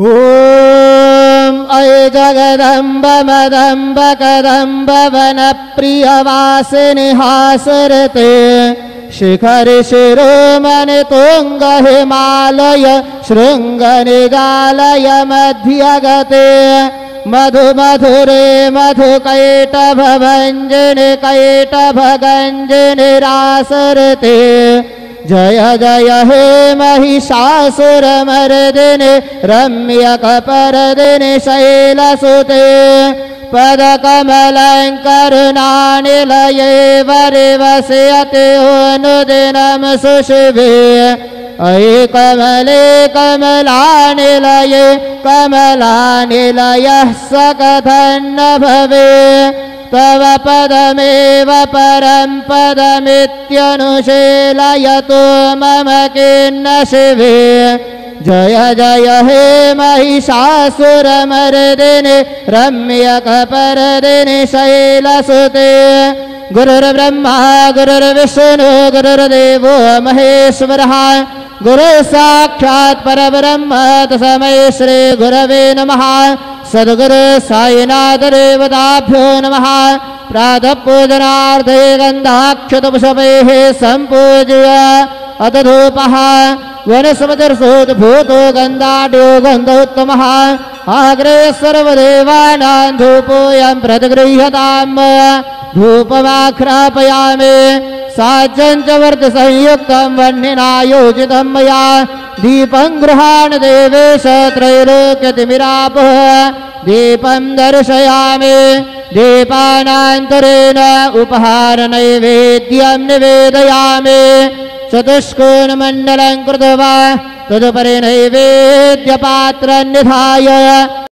ॐ अये जगदम्ब मदम्ब कदम्ब वनप्रियवासिनि हासरते शिखरि शिरोमणि तुंग हिमालय शृंगनिजालय मध्यगते मधु मधुरे मधुकैटभभञ्जनि कैटभगञ्जनि रासरते जय जय हे महिषासुरमर्दिनि रम्यकपर्दिनि शैलसुते पदकमलङ्करुणानिलये वरिवस्यते अनुदिनं सुशिवे अये कमले कमलानिलये कमलानिलयः सकथन्न भवे तव पदमेव परं पदमित्यनुशीलयतु मम किन्न शिवे जय जय हे महिषासुरमर्दिनि रम्यकपर्दिनि शैलसुते गुरुर्ब्रह्मा गुरुर्विष्णु गुरुर्देवो महेश्वरः गुरुसाक्षात् परब्रह्म तस्मै श्री गुरवे नमः सद्गुरु साईनाथ देवताभ्यो नमः प्रातः पूजनार्थे गन्धाक्षतपुष्पैः सम्पूज्य अथ धूपः वनस्पतिर्सोद्भूतो गन्धाढ्यो गन्धोत्तमः आग्रे सर्वदेवानां धूपोऽयं प्रतिगृह्यताम् धूपमाख्रापयामि साज्यं च वर्तसंयुक्तं वह्निना योजितं मया दीपं गृहाण देवेश त्रैलोक्यतिमिरापः दीपं दर्शयामि दीपानान्तरेण उपहारनैवेद्यं निवेदयामि चतुष्कोणमण्डलं कृत्वा तदुपरि नैवेद्यपात्रं निधाय